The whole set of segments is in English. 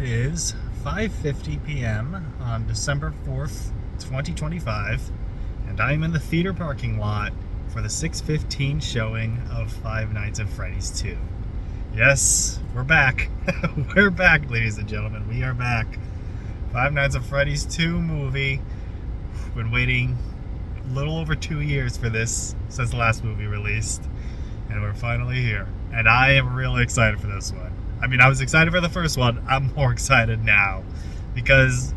is 5:50 p.m. on December 4th, 2025, and I'm in the theater parking lot for the 6:15 showing of Five Nights at Freddy's 2. Yes, we're back. We're back, ladies and gentlemen. We are back. Five Nights at Freddy's 2 movie. We've been waiting a little over 2 years for this since the last movie released, and we're finally here. And I am really excited for this one. I mean, I was excited for the first one. I'm more excited now because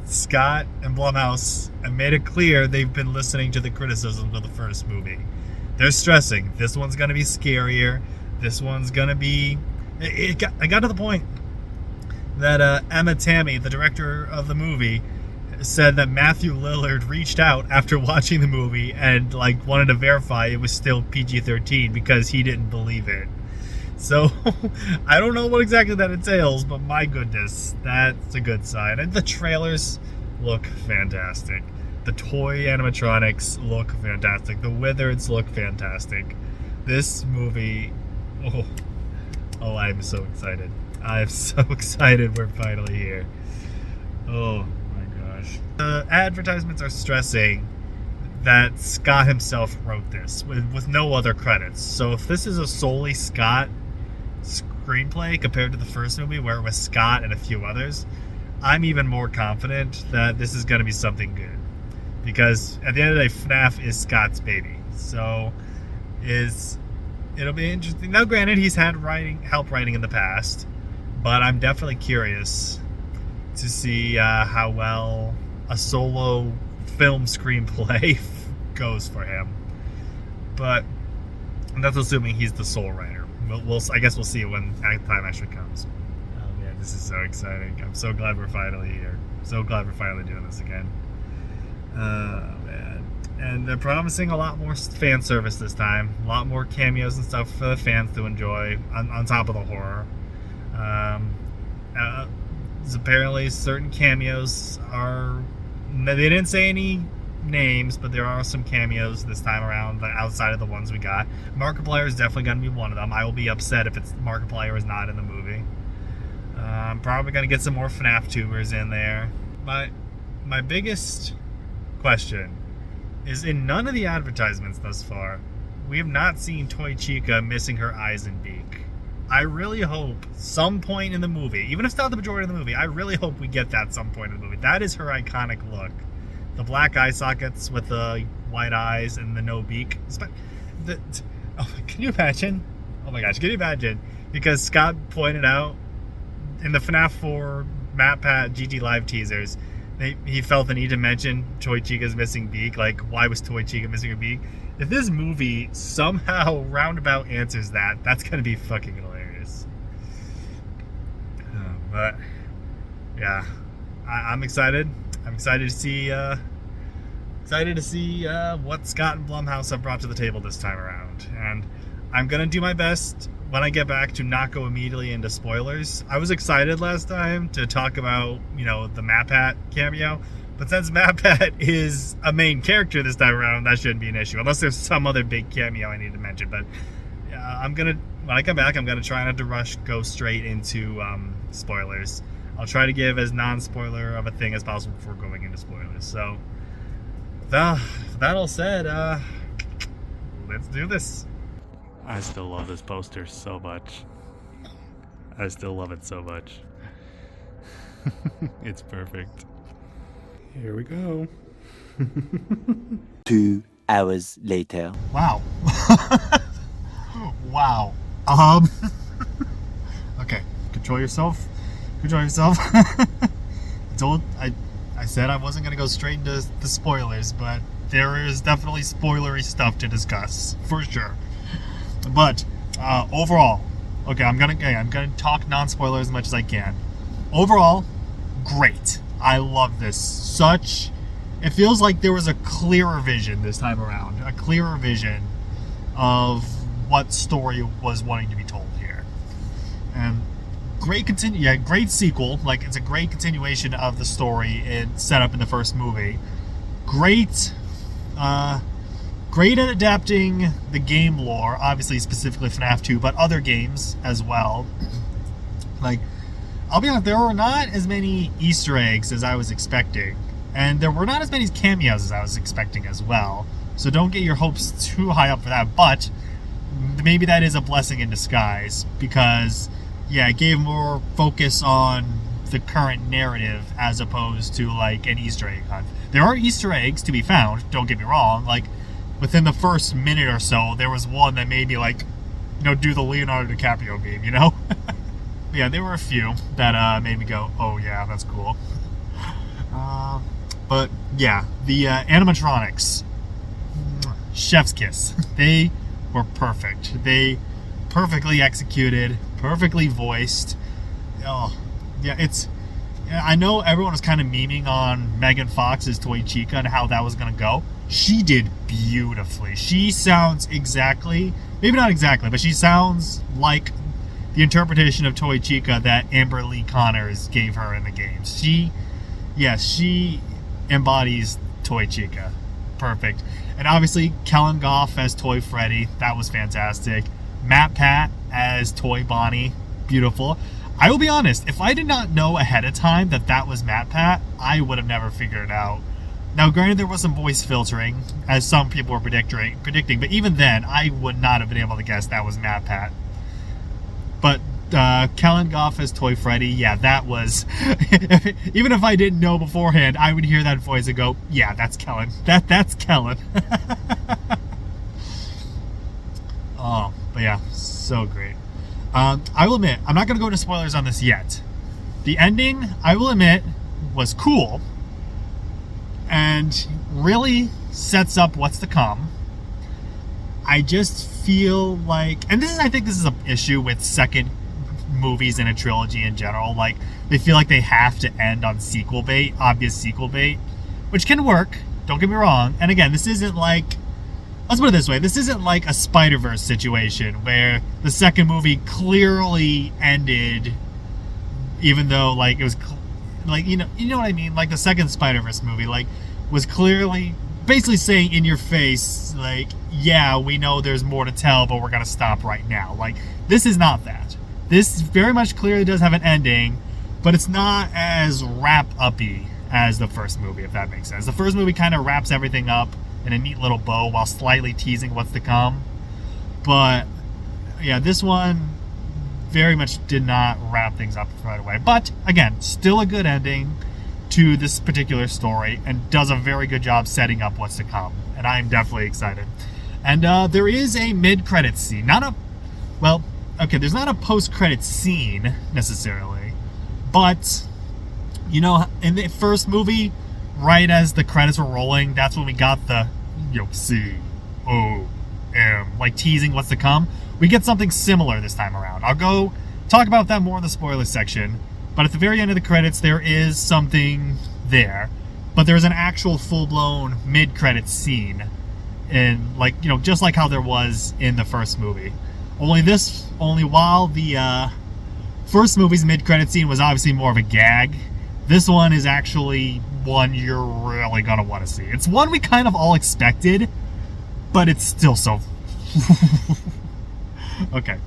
Scott and Blumhouse have made it clear they've been listening to the criticisms of the first movie. They're stressing this one's going to be scarier. This one's going to be... I got to the point that Emma Tammy, the director of the movie, said that Matthew Lillard reached out after watching the movie and wanted to verify it was still PG-13 because he didn't believe it. So, I don't know what exactly that entails, but my goodness, that's a good sign. And the trailers look fantastic. The toy animatronics look fantastic. The wizards look fantastic. This movie, oh, I'm so excited. I'm so excited we're finally here. Oh my gosh. The advertisements are stressing that Scott himself wrote this with no other credits. So if this is a solely Scott screenplay compared to the first movie where it was Scott and a few others, I'm even more confident that this is going to be something good, because at the end of the day, FNaF is Scott's baby. So it'll be interesting. Now granted, he's had help writing in the past, but I'm definitely curious to see how well a solo film screenplay goes for him. But that's assuming he's the sole writer. I guess we'll see when that time actually comes. Oh man, this is so exciting. I'm so glad we're finally here. So glad we're finally doing this again. Oh man. And they're promising a lot more fan service this time. A lot more cameos and stuff for the fans to enjoy on top of the horror. Apparently certain cameos are... They didn't say any names, but there are some cameos this time around outside of the ones we got. Markiplier is definitely going to be one of them. I will be upset if Markiplier is not in the movie. I'm probably going to get some more FNaF tubers in there. My biggest question is, in none of the advertisements thus far, we have not seen Toy Chica missing her eyes and beak. I really hope some point in the movie, even if it's not the majority of the movie, I really hope we get that some point in the movie. That is her iconic look. The black eye sockets with the white eyes and the no beak. Can you imagine? Oh my gosh, can you imagine? Because Scott pointed out in the FNaF 4 MatPat GT Live teasers, he felt the need to mention Toy Chica's missing beak. Why was Toy Chica missing a beak? If this movie somehow roundabout answers that, that's going to be fucking hilarious. But, yeah. I'm excited. I'm excited to see what Scott and Blumhouse have brought to the table this time around. And I'm going to do my best when I get back to not go immediately into spoilers. I was excited last time to talk about, the MatPat cameo. But since MatPat is a main character this time around, that shouldn't be an issue. Unless there's some other big cameo I need to mention. But when I come back, I'm going to try not to go straight into spoilers. I'll try to give as non-spoiler of a thing as possible before going into spoilers. So, that all said, let's do this. I still love this poster so much. I still love it so much. It's perfect. Here we go. 2 hours later. Wow. Wow. Okay, control yourself. I said I wasn't going to go straight into the spoilers, but there is definitely spoilery stuff to discuss, for sure. But overall, okay, I'm gonna talk non-spoilers as much as I can. Overall, great. I love this. It feels like there was a clearer vision this time around, a clearer vision of what story was wanting to be told here, and great sequel. It's a great continuation of the story set up in the first movie. Great at adapting the game lore, obviously specifically FNaF 2, but other games as well. I'll be honest, there were not as many Easter eggs as I was expecting. And there were not as many cameos as I was expecting as well. So don't get your hopes too high up for that. But maybe that is a blessing in disguise. Because, yeah, it gave more focus on the current narrative as opposed to, like, an Easter egg hunt. There are Easter eggs to be found, don't get me wrong. Like, within the first minute or so, there was one that made me, like, do the Leonardo DiCaprio meme, you know? Yeah, there were a few that made me go, oh yeah, that's cool. But yeah, the animatronics, chef's kiss. They were perfect. They perfectly executed, perfectly voiced. Oh, yeah, I know everyone was kind of memeing on Megan Fox's Toy Chica and how that was going to go. She did beautifully. She sounds exactly, maybe not exactly, but she sounds like the interpretation of Toy Chica that Amber Lee Connors gave her in the games. She embodies Toy Chica. Perfect. And obviously, Kellen Goff as Toy Freddy. That was fantastic. Matt Pat as Toy Bonnie. Beautiful. I will be honest, if I did not know ahead of time that was Matt Pat, I would have never figured it out. Now, granted, there was some voice filtering, as some people were predicting, but even then, I would not have been able to guess that was Matt Pat. But Kellen Goff as Toy Freddy, yeah, that was... even if I didn't know beforehand, I would hear that voice and go, yeah, that's Kellen. That's Kellen. Oh, but yeah, so great. I will admit, I'm not going to go into spoilers on this yet. The ending, I will admit, was cool and really sets up what's to come. I just feel like, and I think this is an issue with second movies in a trilogy in general. Like, they feel like they have to end on sequel bait, obvious sequel bait, which can work, don't get me wrong. And again, this isn't like, let's put it this way, this isn't like a Spider-Verse situation where the second movie clearly ended, even though, like, it was, like, you know what I mean? Like, the second Spider-Verse movie, like, was clearly basically saying in your face, like, yeah, we know there's more to tell, but we're gonna stop right now. Like, this is not that. This very much clearly does have an ending, but it's not as wrap-uppy as the first movie, if that makes sense. The first movie kind of wraps everything up in a neat little bow while slightly teasing what's to come. But yeah, this one very much did not wrap things up right away. But again, still a good ending to this particular story and does a very good job setting up what's to come. And I'm definitely excited. And there is a mid-credits scene. There's not a post-credits scene necessarily, but you know, in the first movie, right as the credits were rolling, that's when we got the C-O-M, like teasing what's to come. We get something similar this time around. I'll go talk about that more in the spoiler section, but at the very end of the credits, there is something there. But there's an actual full-blown mid-credits scene, in, like, you know, just like how there was in the first movie. Only while the first movie's mid-credit scene was obviously more of a gag, this one is actually one you're really gonna want to see. It's one we kind of all expected, but it's still so... Okay.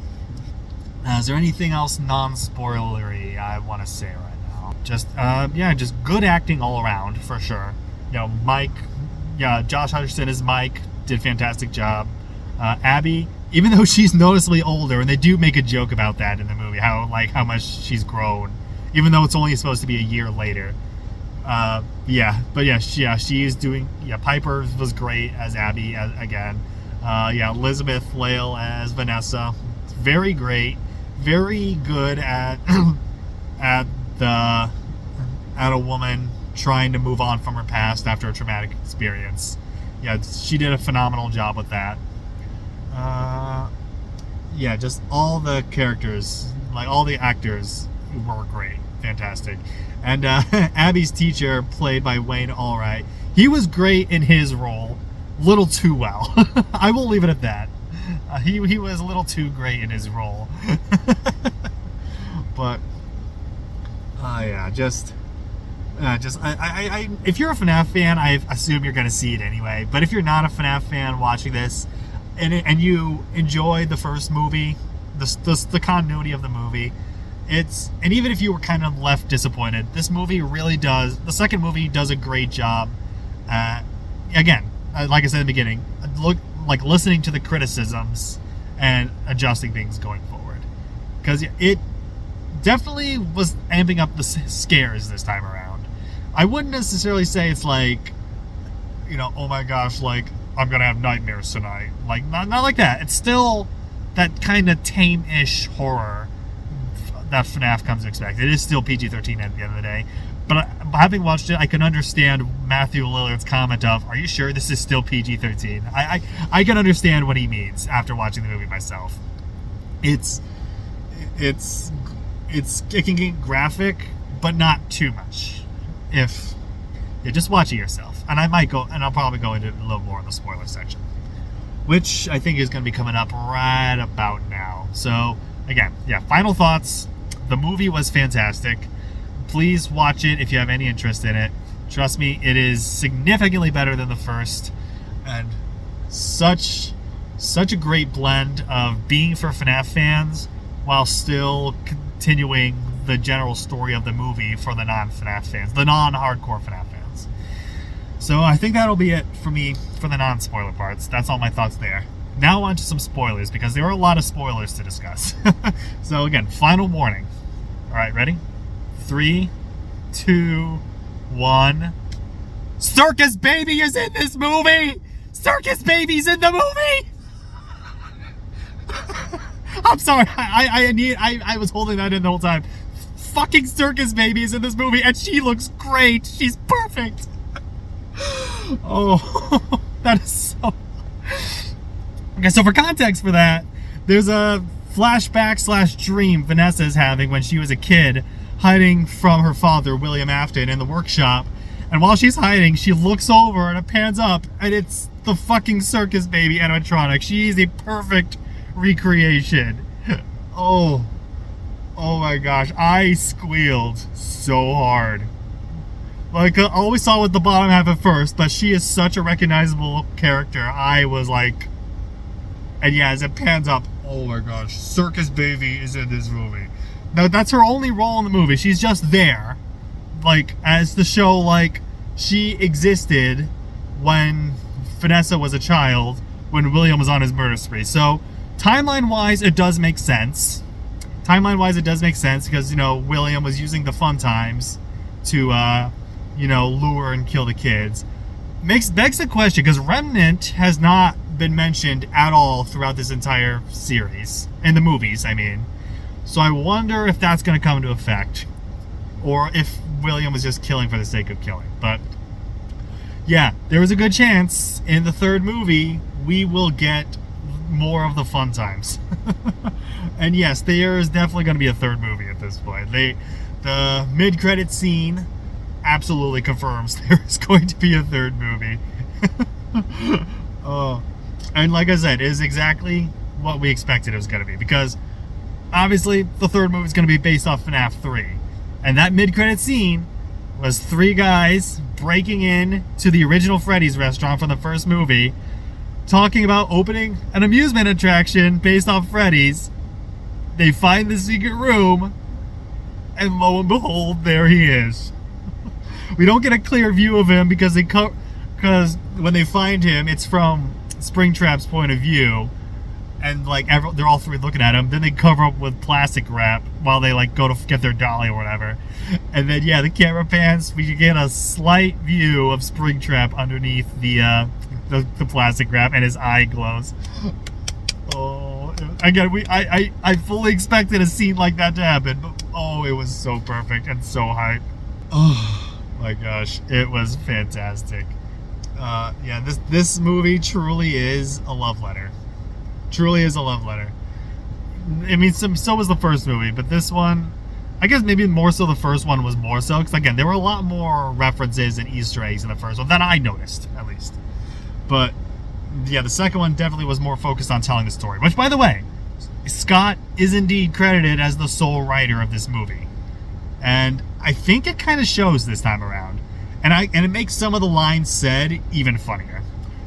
Is there anything else non-spoilery I want to say right now? Just good acting all around, for sure. You know, Josh Hutcherson as Mike did a fantastic job. Abby, even though she's noticeably older, and they do make a joke about that in the movie, how much she's grown, even though it's only supposed to be a year later. She is doing. Yeah, Piper was great as Abby again. Elizabeth Lail as Vanessa, very great, very good at a woman trying to move on from her past after a traumatic experience. Yeah, she did a phenomenal job with that. Just all the characters, like all the actors, were great, fantastic. And Abby's teacher, played by Wayne Allwright, he was great in his role, little too well. I will leave it at that. He was a little too great in his role. But if you're a FNaF fan, I assume you're going to see it anyway. But if you're not a FNaF fan watching this, and you enjoyed the first movie, the continuity of the movie, And even if you were kind of left disappointed, this movie really does, the second movie does a great job. Again, like I said in the beginning, listening to the criticisms and adjusting things going forward. Because it definitely was amping up the scares this time around. I wouldn't necessarily say it's like, oh my gosh, like, I'm gonna have nightmares tonight. Like, not like that. It's still that kind of tame-ish horror that FNaF comes to expect. It is still PG-13 at the end of the day. But having watched it, I can understand Matthew Lillard's comment of, are you sure this is still PG-13? I can understand what he means after watching the movie myself. It can get graphic, but not too much. Just watch it yourself. And I'll probably go into a little more in the spoiler section, which I think is going to be coming up right about now. So, again, final thoughts. The movie was fantastic. Please watch it if you have any interest in it. Trust me, it is significantly better than the first, and such a great blend of being for FNaF fans while still continuing the general story of the movie for the non-FNaF fans, the non-hardcore FNaF fans. So I think that'll be it for me for the non-spoiler parts. That's all my thoughts there. Now on to some spoilers, because there are a lot of spoilers to discuss. So again, final warning. All right, ready? 3, 2, 1. Circus Baby is in this movie! Circus Baby's in the movie! I'm sorry, I was holding that in the whole time. Fucking Circus Baby is in this movie, and she looks great. She's perfect. Oh, that is so... Okay, so for context for that, there's a flashback / dream Vanessa is having when she was a kid, hiding from her father, William Afton, in the workshop. And while she's hiding, she looks over and it pans up, and it's the fucking Circus Baby animatronic. She's a perfect recreation. Oh my gosh, I squealed so hard. Like, I always saw with the bottom half at first, but she is such a recognizable character. I was like, and yeah, as it pans up, oh my gosh, Circus Baby is in this movie. Now, that's her only role in the movie. She's just there, like, as the show, like, she existed when Vanessa was a child, when William was on his murder spree. So, timeline-wise, it does make sense. Because, William was using the fun times to, lure and kill the kids. Begs the question, because Remnant has not been mentioned at all throughout this entire series. In the movies, I mean. So I wonder if that's going to come into effect. Or if William was just killing for the sake of killing. But, yeah, there was a good chance in the third movie we will get more of the fun times. And yes, there is definitely going to be a third movie at this point. The mid-credit scene absolutely confirms there is going to be a third movie. Oh, and like I said, it is exactly what we expected it was going to be, because obviously the third movie is going to be based off FNaF 3, and that mid-credit scene was 3 guys breaking in to the original Freddy's restaurant from the first movie, talking about opening an amusement attraction based off Freddy's. They find the secret room, and lo and behold, there he is. We don't get a clear view of him because when they find him, it's from Springtrap's point of view, and like they're all 3 looking at him. Then they cover up with plastic wrap while they like go to get their dolly or whatever. And then the camera pans. We get a slight view of Springtrap underneath the plastic wrap, and his eye glows. Oh. Again, I fully expected a scene like that to happen, but it was so perfect and so hype. Oh my gosh, it was fantastic. This movie truly is a love letter. Truly is a love letter. I mean, so was the first movie, but this one, I guess maybe more so the first one was more so, because again, there were a lot more references and Easter eggs in the first one than I noticed, at least. But the second one definitely was more focused on telling the story. Which, by the way, Scott is indeed credited as the sole writer of this movie. And I think it kind of shows this time around. And it makes some of the lines said even funnier.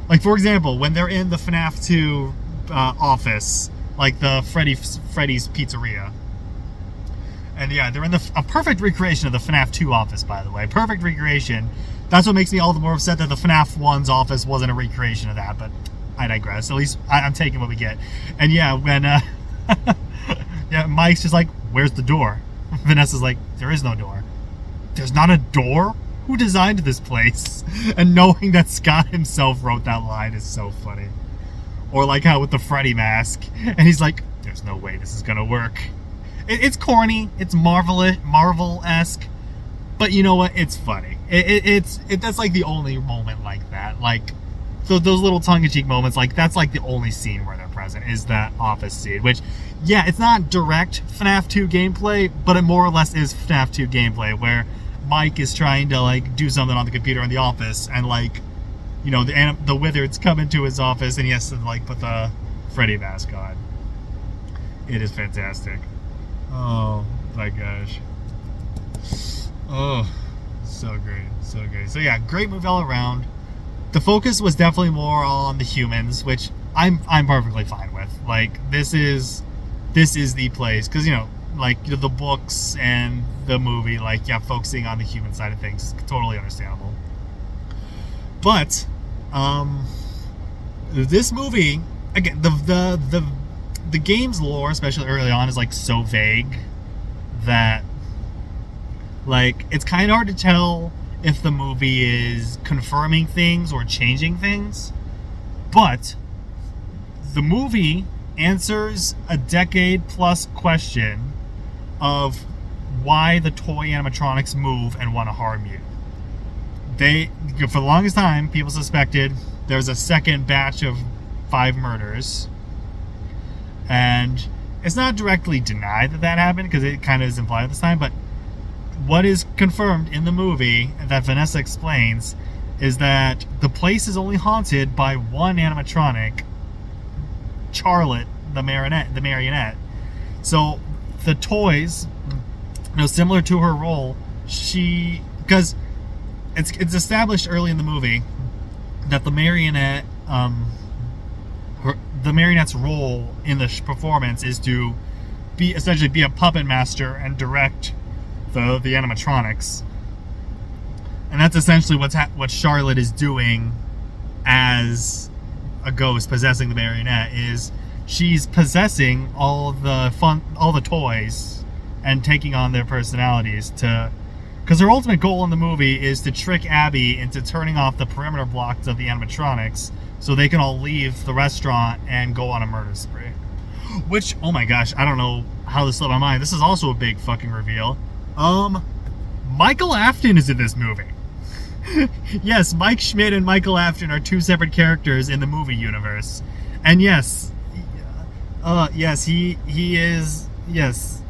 Like, for example, when they're in the FNaF 2 office, like the Freddy's Pizzeria. And yeah, they're in a perfect recreation of the FNaF 2 office, by the way. Perfect recreation. That's what makes me all the more upset that the FNaF 1's office wasn't a recreation of that, but I digress. At least I'm taking what we get. And yeah, when yeah, Mike's just like, where's the door? Vanessa's like, there is no door. There's not a door? Who designed this place? And knowing that Scott himself wrote that line is so funny. Or like how with the Freddy mask, and he's like, there's no way this is gonna work. It's corny, it's Marvel-esque, but you know what? It's funny. That's like the only moment like that. Like, so those little tongue-in-cheek moments, like that's like the only scene where they're present is that office scene. Which, yeah, it's not direct FNaF 2 gameplay, but it more or less is FNaF 2 gameplay where Mike is trying to like do something on the computer in the office, and like, you know, the wizards come into his office, and he has to like put the Freddy mask on. It is fantastic. Oh my gosh. Oh, so great, so great. So yeah, great movie all around. The focus was definitely more on the humans, which I'm perfectly fine with. Like, this is the place, because, you know, like, the books and the movie, like, yeah, focusing on the human side of things, totally understandable. But this movie, again, the game's lore, especially early on, is like so vague that, like, it's kind of hard to tell if the movie is confirming things or changing things. But the movie answers a decade-plus question of why the toy animatronics move and want to harm you. For the longest time, people suspected there's a second batch of 5 murders. And it's not directly denied that happened, because it kind of is implied at this time, but what is confirmed in the movie that Vanessa explains is that the place is only haunted by one animatronic, Charlotte, the marionette. So the toys, you know, similar to her role, because it's established early in the movie that the marionette, the marionette's role in the performance is to essentially be a puppet master and direct the animatronics. And that's essentially what Charlotte is doing as a ghost possessing the marionette. Is she's possessing all the toys and taking on their personalities because her ultimate goal in the movie is to trick Abby into turning off the perimeter blocks of the animatronics so they can all leave the restaurant and go on a murder spree. Which, oh my gosh, I don't know how this slipped my mind. This is also a big fucking reveal. Michael Afton is in this movie. Yes, Mike Schmidt and Michael Afton are 2 separate characters in the movie universe. And yes, he is, yes.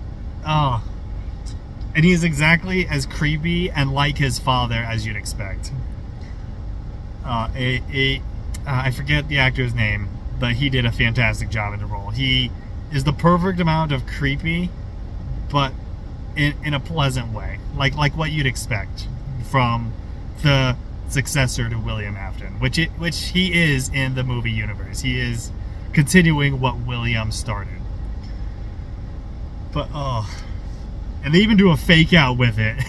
And he is exactly as creepy and like his father as you'd expect. I forget the actor's name, but he did a fantastic job in the role. He is the perfect amount of creepy, but in a pleasant way, like what you'd expect from the successor to William Afton, which he is in the movie universe. He is continuing what William started. But and they even do a fake out with it.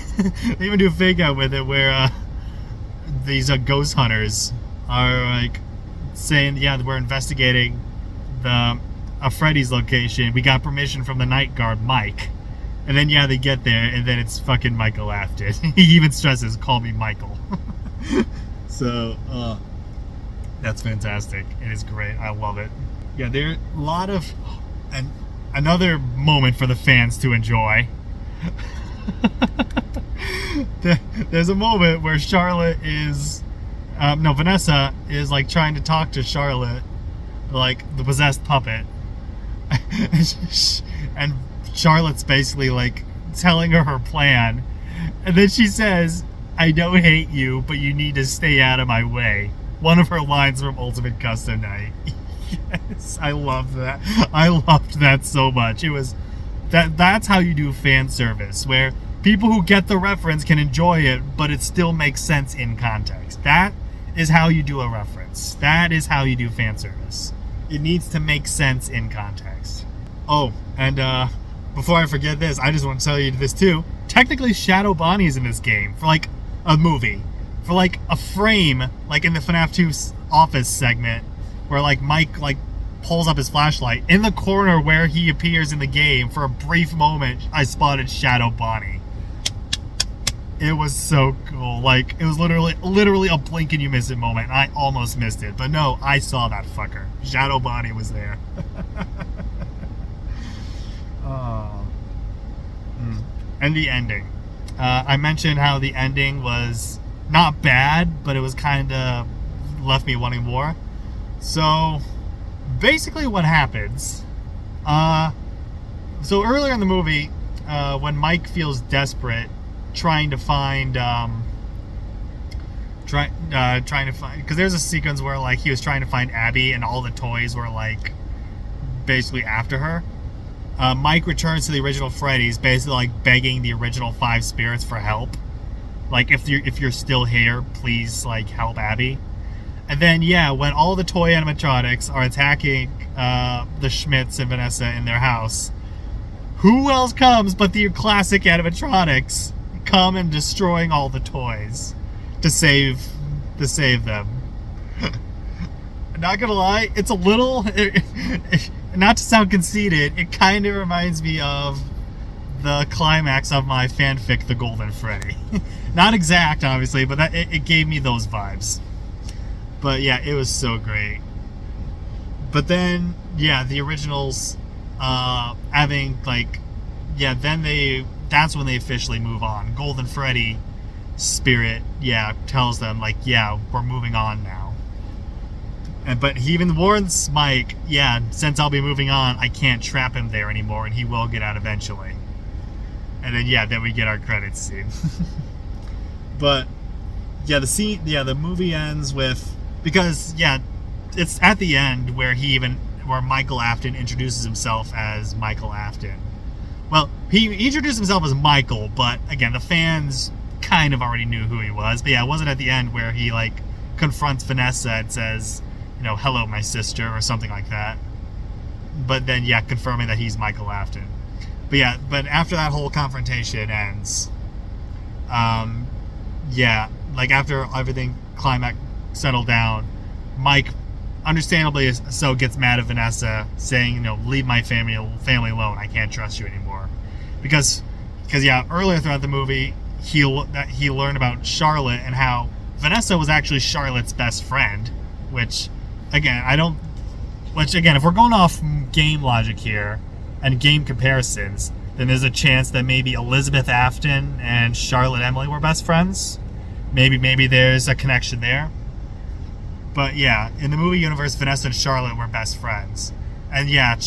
They even do a fake out with it where these ghost hunters are like saying, yeah, we're investigating a Freddy's location. We got permission from the night guard, Mike. And then, yeah, they get there, and then it's fucking Michael Afton. He even stresses, call me Michael. So, that's fantastic. It is great. I love it. Yeah, there are a lot of... And another moment for the fans to enjoy. There's a moment where Vanessa is, like, trying to talk to Charlotte, like, the possessed puppet. And Charlotte's basically like telling her plan, and then she says, I don't hate you, but you need to stay out of my way. One of her lines from Ultimate Custom Night. Yes, I love that. I loved that so much. It was that's how you do fan service, where people who get the reference can enjoy it, but it still makes sense in context. That is how you do a reference. That is how you do fan service. It needs to make sense in context. Oh, and before I forget this, I just want to tell you this too. Technically, Shadow Bonnie's in this game for like a movie, for like a frame, like in the FNaF 2 office segment, where like Mike like pulls up his flashlight in the corner where he appears in the game. For a brief moment, I spotted Shadow Bonnie. It was so cool. Like, it was literally a blink and you miss it moment. And I almost missed it, but no, I saw that fucker. Shadow Bonnie was there. Oh. And the ending. I mentioned how the ending was not bad, but it was kind of left me wanting more. So basically what happens, so earlier in the movie, when Mike feels desperate trying to find because there's a sequence where like he was trying to find Abby and all the toys were like basically after her. Mike returns to the original Freddy's, basically like begging the original 5 spirits for help. Like, if you're still here, please like help Abby. And then yeah, when all the toy animatronics are attacking the Schmidts and Vanessa in their house, who else comes but the classic animatronics come and destroying all the toys to save them. Not gonna lie, it's a little, not to sound conceited, it kind of reminds me of the climax of my fanfic, The Golden Freddy. Not exact, obviously, but it gave me those vibes. But yeah, it was so great. But then, yeah, the originals, having like, yeah, then that's when they officially move on. Golden Freddy spirit, yeah, tells them like, yeah, we're moving on now. But he even warns Mike, yeah, since I'll be moving on, I can't trap him there anymore, and he will get out eventually. And then yeah, then we get our credits scene. But yeah, the movie ends with, because yeah, it's at the end where Michael Afton introduces himself as Michael Afton. Well, he introduced himself as Michael, but again, the fans kind of already knew who he was. But yeah, it wasn't at the end where he like confronts Vanessa and says, you know, hello, my sister, or something like that. But then, yeah, confirming that he's Michael Afton. But yeah, but after that whole confrontation ends, yeah, like after everything climax settled down, Mike, understandably so, gets mad at Vanessa, saying, you know, leave my family alone. I can't trust you anymore. Because yeah, earlier throughout the movie, he learned about Charlotte and how Vanessa was actually Charlotte's best friend, which again, if we're going off game logic here and game comparisons, then there's a chance that maybe Elizabeth Afton and Charlotte Emily were best friends. Maybe there's a connection there. But yeah, in the movie universe, Vanessa and Charlotte were best friends. And yeah,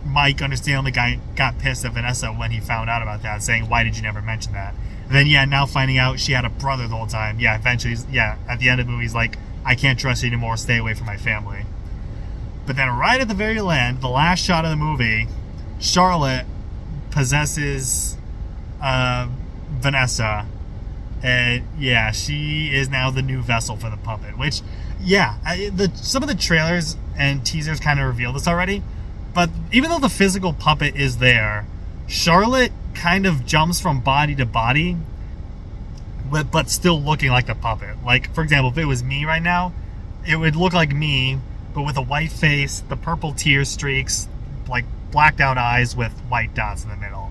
Mike understandably got pissed at Vanessa when he found out about that, saying, why did you never mention that? And then yeah, now finding out she had a brother the whole time. Yeah, eventually, yeah, at the end of the movie, he's like, I can't trust you anymore, stay away from my family. But then right at the very end, the last shot of the movie, Charlotte possesses Vanessa. And yeah, she is now the new vessel for the puppet. Which, yeah, some of the trailers and teasers kind of reveal this already. But even though the physical puppet is there, Charlotte kind of jumps from body to body, but still looking like the puppet. Like, for example, if it was me right now, it would look like me, but with a white face, the purple tear streaks, like blacked out eyes with white dots in the middle.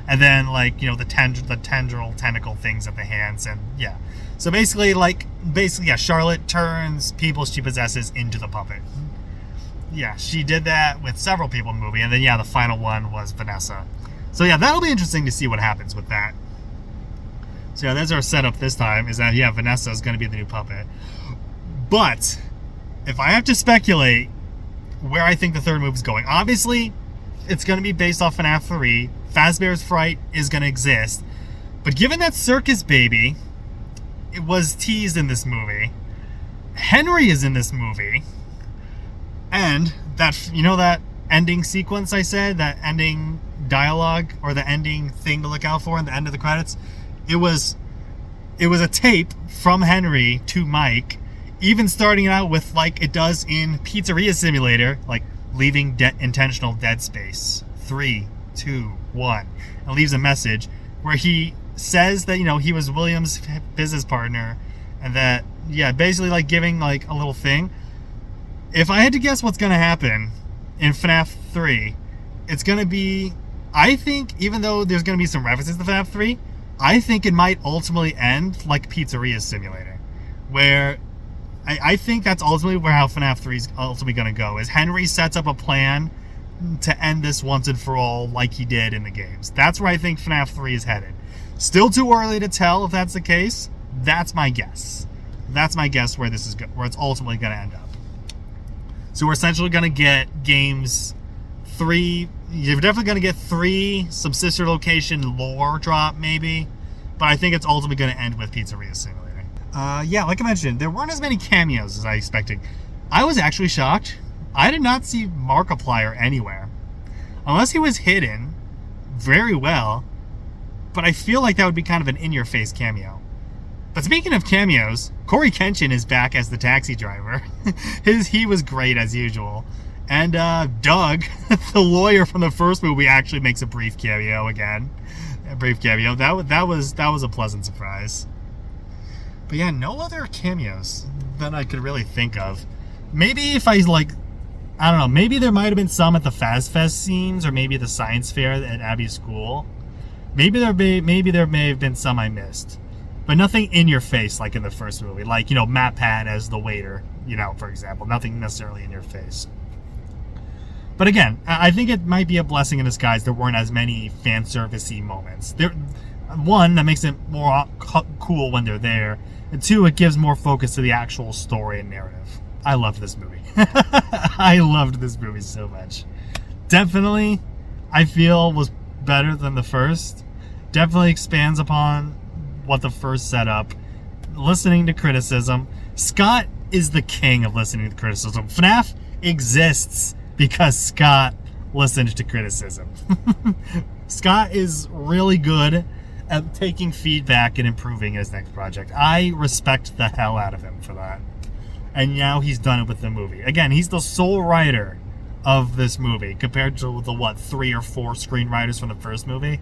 And then, like, you know, the tendril tentacle things at the hands, and yeah. So basically, yeah, Charlotte turns people she possesses into the puppet. Yeah, she did that with several people in the movie, and then yeah, the final one was Vanessa. So yeah, that'll be interesting to see what happens with that. So yeah, that's our setup this time, is that yeah, Vanessa is going to be the new puppet. But if I have to speculate where I think the third movie is going, obviously it's going to be based off FNaF 3. Fazbear's Fright is going to exist. But given that Circus Baby, it was teased in this movie, Henry is in this movie, and that, you know, that ending sequence I said, that ending dialogue, or the ending thing to look out for in the end of the credits, it was a tape from Henry to Mike, even starting out with, like it does in Pizzeria Simulator, like leaving intentional dead space. 3, 2, 1, and leaves a message where he says that, he was William's business partner, and that, basically like giving like a little thing. If I had to guess what's going to happen in FNaF 3, it's going to be, I think, even though there's going to be some references to FNaF 3, I think it might ultimately end like Pizzeria Simulator, where I think that's ultimately where how FNaF 3 is ultimately going to go, is Henry sets up a plan to end this once and for all like he did in the games. That's where I think FNaF 3 is headed. Still too early to tell if that's the case. That's my guess. That's my guess where this is where it's ultimately going to end up. So we're essentially going to get games 3. You're definitely going to get 3, some sister location lore drop maybe, but I think it's ultimately going to end with Pizzeria Simulator. Like I mentioned, there weren't as many cameos as I expected. I was actually shocked. I did not see Markiplier anywhere, unless he was hidden very well, but I feel like that would be kind of an in-your-face cameo. But speaking of cameos, Corey Kenshin is back as the taxi driver. He was great as usual. And Doug, the lawyer from the first movie, actually makes a brief cameo again. A brief cameo. That was a pleasant surprise. But yeah, no other cameos that I could really think of. Maybe if I I don't know, maybe there might have been some at the Faz Fest scenes, or maybe the science fair at Abby's school. Maybe there may have been some I missed. But nothing in your face like in the first movie. Like, Matt Pat as the waiter, for example. Nothing necessarily in your face. But again, I think it might be a blessing in disguise there weren't as many fan service-y moments. One, that makes it more cool when they're there. And 2, it gives more focus to the actual story and narrative. I loved this movie. I loved this movie so much. Definitely, I feel, was better than the first. Definitely expands upon what the first set up. Listening to criticism. Scott is the king of listening to criticism. FNaF exists because Scott listened to criticism. Scott is really good at taking feedback and improving his next project. I respect the hell out of him for that. And now he's done it with the movie. Again, he's the sole writer of this movie compared to the 3 or 4 screenwriters from the first movie.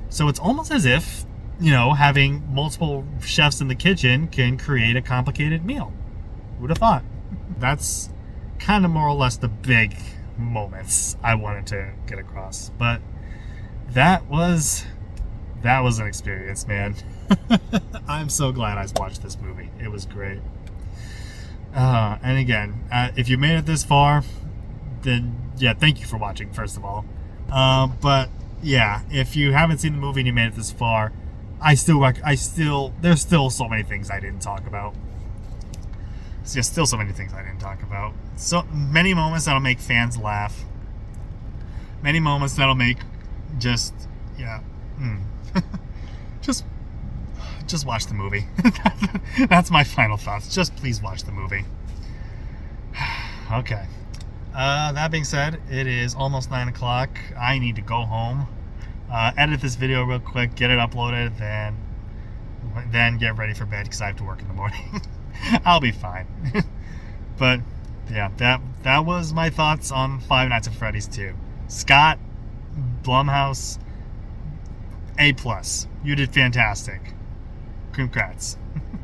So it's almost as if, having multiple chefs in the kitchen can create a complicated meal. Who'd have thought? That's kind of more or less the big moments I wanted to get across. But that was an experience, man. I'm so glad I watched this movie. It was great. And again, if you made it this far, then thank you for watching, first of all. But yeah, if you haven't seen the movie and you made it this far, there's still so many things I didn't talk about. There's still so many things I didn't talk about. So many moments that'll make fans laugh. Many moments that'll make just watch the movie. That's my final thoughts. Just please watch the movie. Okay. That being said, it is almost 9 o'clock. I need to go home, edit this video real quick, get it uploaded, then get ready for bed because I have to work in the morning. I'll be fine. But yeah, that was my thoughts on Five Nights at Freddy's 2. Scott, Blumhouse, A+. You did fantastic. Congrats.